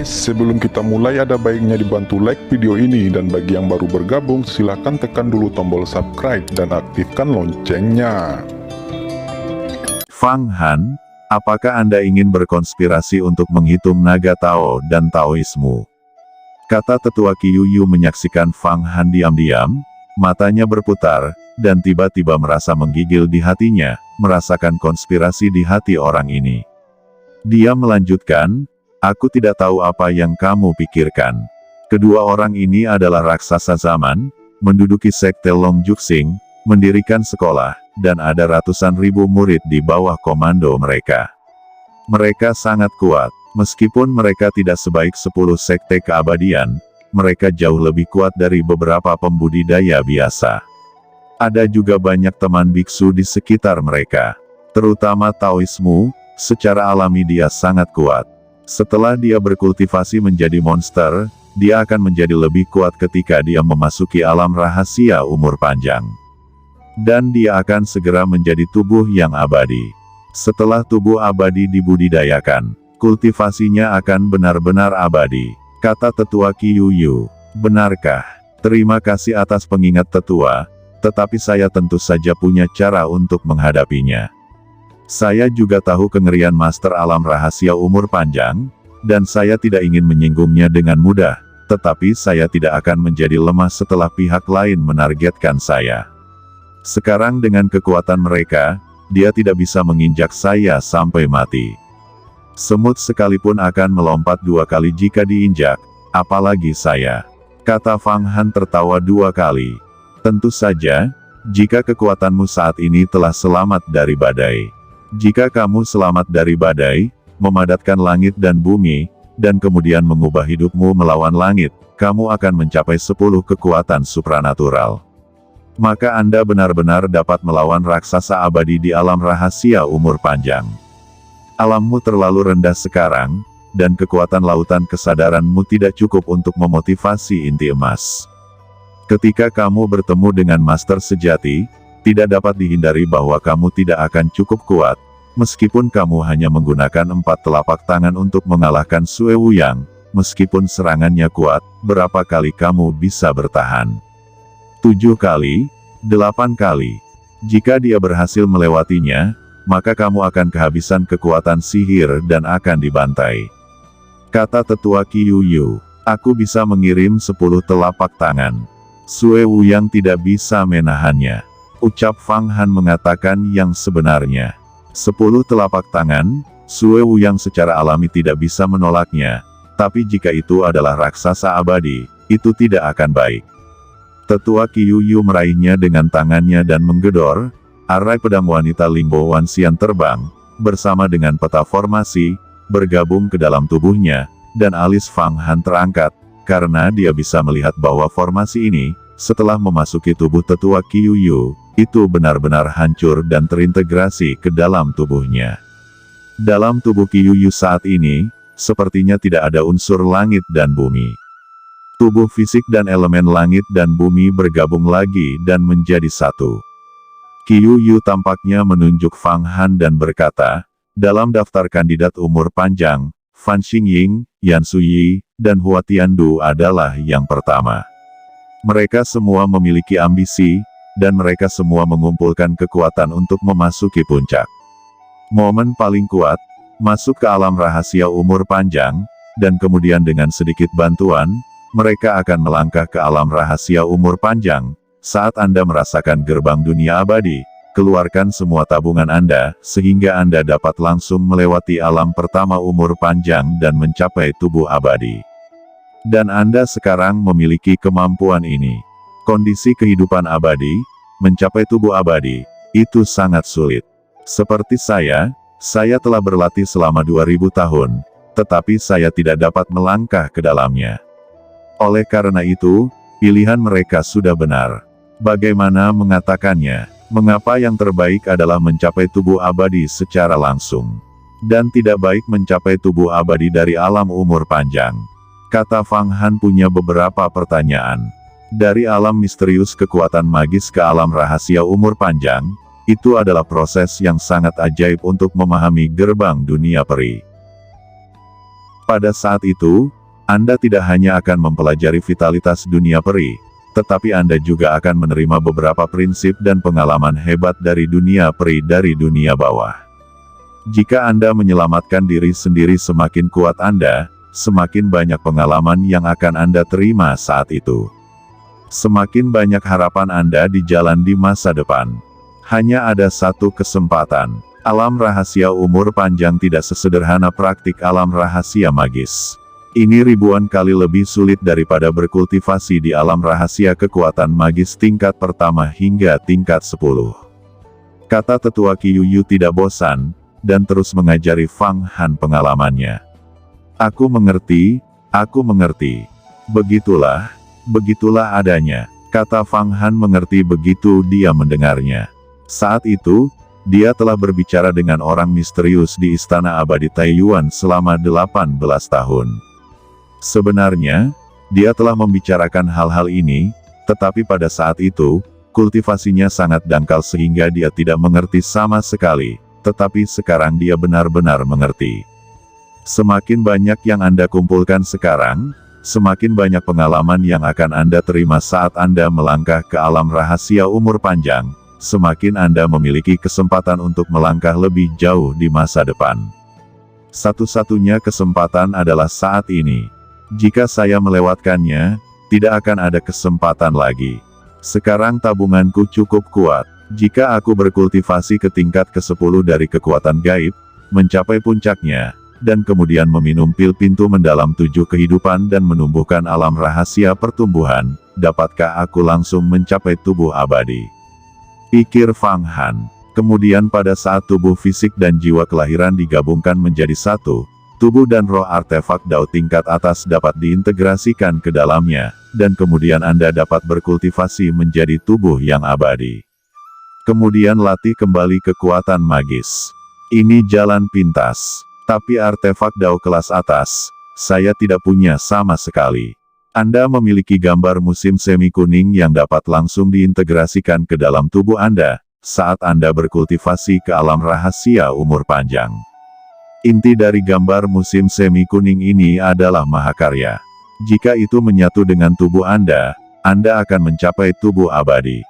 guys, sebelum kita mulai ada baiknya dibantu like video ini, dan bagi yang baru bergabung silahkan tekan dulu tombol subscribe dan aktifkan loncengnya. Fang Han, apakah Anda ingin berkonspirasi untuk menghitung naga Tao dan Taoisme? Kata tetua Qiuyu menyaksikan Fang Han diam-diam, matanya berputar, dan tiba-tiba merasa menggigil di hatinya, merasakan konspirasi di hati orang ini. Dia melanjutkan, "Aku tidak tahu apa yang kamu pikirkan. Kedua orang ini adalah raksasa zaman, menduduki sekte Longjuxing, mendirikan sekolah, dan ada ratusan ribu murid di bawah komando mereka. Mereka sangat kuat, meskipun mereka tidak sebaik 10 sekte keabadian, mereka jauh lebih kuat dari beberapa pembudidaya biasa. Ada juga banyak teman biksu di sekitar mereka. Terutama Taoisme, secara alami dia sangat kuat. Setelah dia berkultivasi menjadi monster, dia akan menjadi lebih kuat ketika dia memasuki alam rahasia umur panjang. Dan dia akan segera menjadi tubuh yang abadi. Setelah tubuh abadi dibudidayakan, kultivasinya akan benar-benar abadi," kata tetua Qiuyu. "Benarkah? Terima kasih atas pengingat tetua, tetapi saya tentu saja punya cara untuk menghadapinya. Saya juga tahu kengerian master alam rahasia umur panjang, dan saya tidak ingin menyinggungnya dengan mudah, tetapi saya tidak akan menjadi lemah setelah pihak lain menargetkan saya. Sekarang dengan kekuatan mereka, dia tidak bisa menginjak saya sampai mati. Semut sekalipun akan melompat 2 kali jika diinjak, apalagi saya," kata Fang Han tertawa 2 kali. "Tentu saja, jika kekuatanmu saat ini telah selamat dari badai. Jika kamu selamat dari badai, memadatkan langit dan bumi, dan kemudian mengubah hidupmu melawan langit, kamu akan mencapai 10 kekuatan supranatural. Maka Anda benar-benar dapat melawan raksasa abadi di alam rahasia umur panjang. Alammu terlalu rendah sekarang, dan kekuatan lautan kesadaranmu tidak cukup untuk memotivasi inti emas. Ketika kamu bertemu dengan master sejati, tidak dapat dihindari bahwa kamu tidak akan cukup kuat, meskipun kamu hanya menggunakan 4 telapak tangan untuk mengalahkan Sue Wuyang. Meskipun serangannya kuat, berapa kali kamu bisa bertahan? 7 kali? 8 kali? Jika dia berhasil melewatinya, maka kamu akan kehabisan kekuatan sihir dan akan dibantai," kata tetua Qiuyu. "Aku bisa mengirim 10 telapak tangan. Sue Wuyang tidak bisa menahannya," ucap Fang Han mengatakan yang sebenarnya. 10 telapak tangan, Sue Wuyang secara alami tidak bisa menolaknya, tapi jika itu adalah raksasa abadi, itu tidak akan baik. Tetua Qiuyu meraihnya dengan tangannya dan menggedor, arai pedang wanita Lingbo Wanxian terbang, bersama dengan peta formasi, bergabung ke dalam tubuhnya, dan alis Fang Han terangkat, karena dia bisa melihat bahwa formasi ini, setelah memasuki tubuh tetua Qiuyu, itu benar-benar hancur dan terintegrasi ke dalam tubuhnya. Dalam tubuh Qiuyu saat ini, sepertinya tidak ada unsur langit dan bumi. Tubuh fisik dan elemen langit dan bumi bergabung lagi dan menjadi satu. Qiuyu tampaknya menunjuk Fang Han dan berkata, "Dalam daftar kandidat umur panjang, Fan Xingying, Yan Suyi, dan Hua Tiandu adalah yang pertama. Mereka semua memiliki ambisi, dan mereka semua mengumpulkan kekuatan untuk memasuki puncak. Momen paling kuat, masuk ke alam rahasia umur panjang, dan kemudian dengan sedikit bantuan, mereka akan melangkah ke alam rahasia umur panjang. Saat Anda merasakan gerbang dunia abadi, keluarkan semua tabungan Anda, sehingga Anda dapat langsung melewati alam pertama umur panjang dan mencapai tubuh abadi. Dan Anda sekarang memiliki kemampuan ini. Kondisi kehidupan abadi, mencapai tubuh abadi, itu sangat sulit. Seperti saya telah berlatih selama 2000 tahun, tetapi saya tidak dapat melangkah ke dalamnya. Oleh karena itu, pilihan mereka sudah benar. Bagaimana mengatakannya? Mengapa yang terbaik adalah mencapai tubuh abadi secara langsung, dan tidak baik mencapai tubuh abadi dari alam umur panjang?" Kata Fang Han punya beberapa pertanyaan. Dari alam misterius kekuatan magis ke alam rahasia umur panjang, itu adalah proses yang sangat ajaib untuk memahami gerbang dunia peri. Pada saat itu, Anda tidak hanya akan mempelajari vitalitas dunia peri, tetapi Anda juga akan menerima beberapa prinsip dan pengalaman hebat dari dunia peri dari dunia bawah. Jika Anda menyelamatkan diri sendiri, semakin kuat Anda, semakin banyak pengalaman yang akan Anda terima saat itu. Semakin banyak harapan Anda di jalan di masa depan. Hanya ada satu kesempatan. Alam rahasia umur panjang tidak sesederhana praktik alam rahasia magis. Ini ribuan kali lebih sulit daripada berkultivasi di alam rahasia kekuatan magis tingkat pertama hingga tingkat 10. Kata tetua Qi Yuyu tidak bosan, dan terus mengajari Fang Han pengalamannya. Aku mengerti, aku mengerti. Begitulah adanya. Kata Fang Han mengerti begitu dia mendengarnya. Saat itu, dia telah berbicara dengan orang misterius di Istana Abadi Taiyuan selama 18 tahun. Sebenarnya, dia telah membicarakan hal-hal ini, tetapi pada saat itu, kultivasinya sangat dangkal sehingga dia tidak mengerti sama sekali, tetapi sekarang dia benar-benar mengerti. Semakin banyak yang Anda kumpulkan sekarang, semakin banyak pengalaman yang akan Anda terima saat Anda melangkah ke alam rahasia umur panjang, semakin Anda memiliki kesempatan untuk melangkah lebih jauh di masa depan. Satu-satunya kesempatan adalah saat ini. Jika saya melewatkannya, tidak akan ada kesempatan lagi. Sekarang tabunganku cukup kuat. Jika aku berkultivasi ke tingkat ke-10 dari kekuatan gaib, mencapai puncaknya, dan kemudian meminum pil pintu mendalam 7 kehidupan dan menumbuhkan alam rahasia pertumbuhan, dapatkah aku langsung mencapai tubuh abadi? Pikir Fang Han. Kemudian pada saat tubuh fisik dan jiwa kelahiran digabungkan menjadi satu, tubuh dan roh artefak Dao tingkat atas dapat diintegrasikan ke dalamnya, dan kemudian Anda dapat berkultivasi menjadi tubuh yang abadi. Kemudian latih kembali kekuatan magis. Ini jalan pintas. Tapi artefak Dao kelas atas, saya tidak punya sama sekali. Anda memiliki gambar musim semi kuning yang dapat langsung diintegrasikan ke dalam tubuh Anda, saat Anda berkultivasi ke alam rahasia umur panjang. Inti dari gambar musim semi kuning ini adalah mahakarya. Jika itu menyatu dengan tubuh Anda akan mencapai tubuh abadi.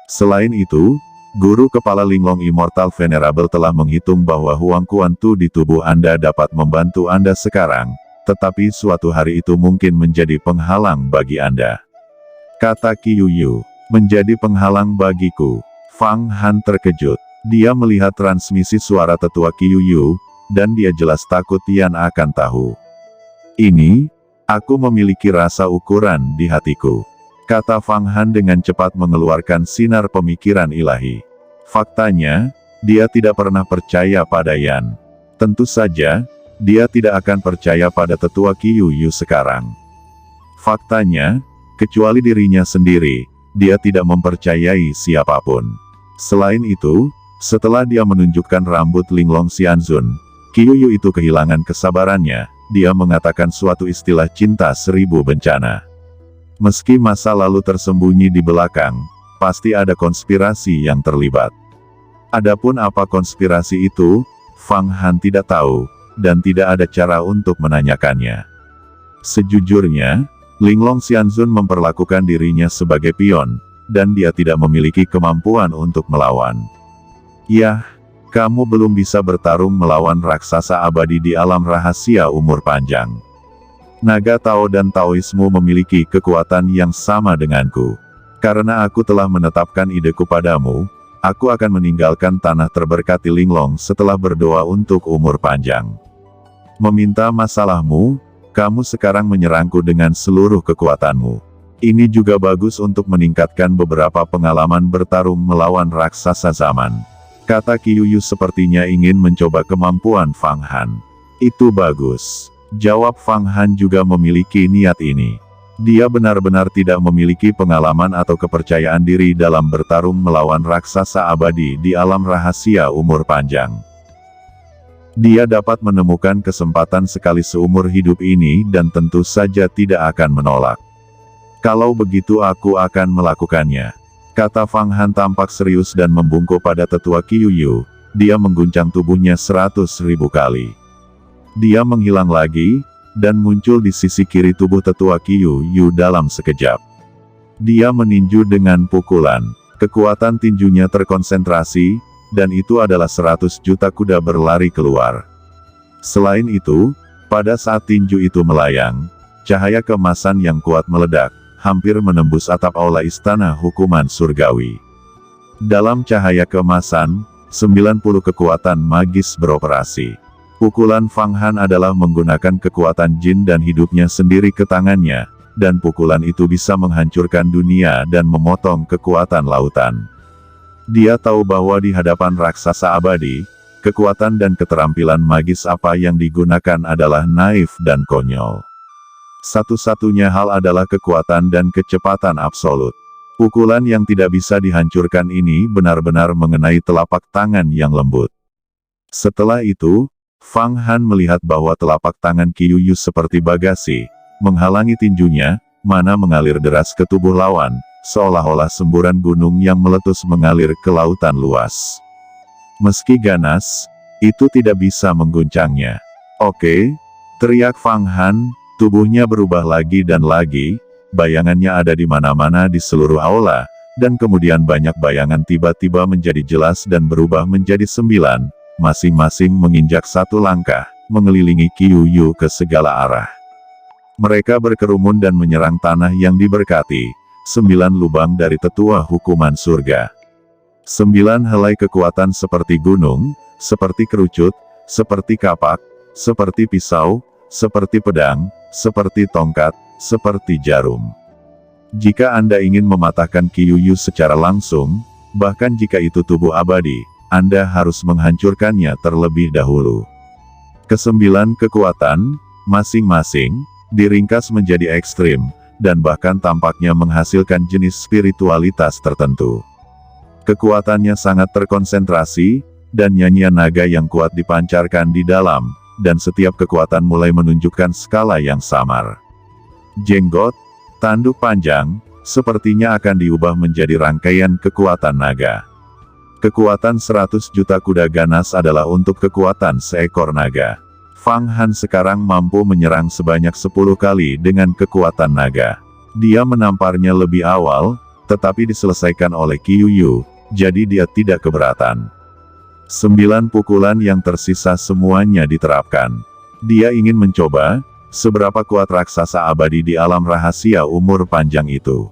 Selain itu, Guru Kepala Linglong Immortal Venerable telah menghitung bahwa Huang Kuan Tu di tubuh Anda dapat membantu Anda sekarang, tetapi suatu hari itu mungkin menjadi penghalang bagi Anda. Kata Qi Yuyu, menjadi penghalang bagiku. Fang Han terkejut. Dia melihat transmisi suara tetua Qi Yuyu, dan dia jelas takut Yan akan tahu. Ini, aku memiliki rasa ukuran di hatiku. Kata Fang Han dengan cepat mengeluarkan sinar pemikiran ilahi. Faktanya, dia tidak pernah percaya pada Yan. Tentu saja, dia tidak akan percaya pada tetua Qi Yuyu sekarang. Faktanya, kecuali dirinya sendiri, dia tidak mempercayai siapapun. Selain itu, setelah dia menunjukkan rambut Linglong Xianzun, Qi Yuyu itu kehilangan kesabarannya, dia mengatakan suatu istilah cinta 1000 bencana. Meski masa lalu tersembunyi di belakang, pasti ada konspirasi yang terlibat. Adapun apa konspirasi itu, Fang Han tidak tahu, dan tidak ada cara untuk menanyakannya. Sejujurnya, Linglong Xianzun memperlakukan dirinya sebagai pion, dan dia tidak memiliki kemampuan untuk melawan. Yah, kamu belum bisa bertarung melawan raksasa abadi di alam rahasia umur panjang. Naga Tao dan Taoisme memiliki kekuatan yang sama denganku. Karena aku telah menetapkan ideku padamu, aku akan meninggalkan tanah terberkati Linglong setelah berdoa untuk umur panjang. Meminta masalahmu, kamu sekarang menyerangku dengan seluruh kekuatanmu. Ini juga bagus untuk meningkatkan beberapa pengalaman bertarung melawan raksasa zaman. Kata Qi Yuyu sepertinya ingin mencoba kemampuan Fang Han. Itu bagus. Jawab Fang Han juga memiliki niat ini. Dia benar-benar tidak memiliki pengalaman atau kepercayaan diri dalam bertarung melawan raksasa abadi di alam rahasia umur panjang. Dia dapat menemukan kesempatan sekali seumur hidup ini dan tentu saja tidak akan menolak. Kalau begitu aku akan melakukannya. Kata Fang Han tampak serius dan membungkuk pada tetua Qi Yuyu. Dia mengguncang tubuhnya 100.000 kali. Dia menghilang lagi, dan muncul di sisi kiri tubuh tetua Qiu Yu dalam sekejap. Dia meninju dengan pukulan. Kekuatan tinjunya terkonsentrasi, dan itu adalah 100 juta kuda berlari keluar. Selain itu, pada saat tinju itu melayang, cahaya keemasan yang kuat meledak, hampir menembus atap aula istana hukuman surgawi. Dalam cahaya keemasan, 90 kekuatan magis beroperasi. Pukulan Fang Han adalah menggunakan kekuatan jin dan hidupnya sendiri ke tangannya, dan pukulan itu bisa menghancurkan dunia dan memotong kekuatan lautan. Dia tahu bahwa di hadapan raksasa abadi, kekuatan dan keterampilan magis apa yang digunakan adalah naif dan konyol. Satu-satunya hal adalah kekuatan dan kecepatan absolut. Pukulan yang tidak bisa dihancurkan ini benar-benar mengenai telapak tangan yang lembut. Setelah itu, Fang Han melihat bahwa telapak tangan Qiu Yu seperti bagasi, menghalangi tinjunya, mana mengalir deras ke tubuh lawan, seolah-olah semburan gunung yang meletus mengalir ke lautan luas. Meski ganas, itu tidak bisa mengguncangnya. Oke, teriak Fang Han, tubuhnya berubah lagi dan lagi, bayangannya ada di mana-mana di seluruh aula, dan kemudian banyak bayangan tiba-tiba menjadi jelas dan berubah menjadi 9, masing-masing menginjak satu langkah, mengelilingi Qiu Yu ke segala arah. Mereka berkerumun dan menyerang tanah yang diberkati, 9 lubang dari tetua hukuman surga. 9 helai kekuatan seperti gunung, seperti kerucut, seperti kapak, seperti pisau, seperti pedang, seperti tongkat, seperti jarum. Jika Anda ingin mematahkan Qiu Yu secara langsung, bahkan jika itu tubuh abadi, Anda harus menghancurkannya terlebih dahulu. Kesembilan kekuatan, masing-masing, diringkas menjadi ekstrim, dan bahkan tampaknya menghasilkan jenis spiritualitas tertentu. Kekuatannya sangat terkonsentrasi, dan nyanyian naga yang kuat dipancarkan di dalam, dan setiap kekuatan mulai menunjukkan skala yang samar. Jenggot, tanduk panjang, sepertinya akan diubah menjadi rangkaian kekuatan naga. Kekuatan 100 juta kuda ganas adalah untuk kekuatan seekor naga. Fang Han sekarang mampu menyerang sebanyak 10 kali dengan kekuatan naga. Dia menamparnya lebih awal, tetapi diselesaikan oleh Qiu Yu, jadi dia tidak keberatan. 9 pukulan yang tersisa semuanya diterapkan. Dia ingin mencoba, seberapa kuat raksasa abadi di alam rahasia umur panjang itu.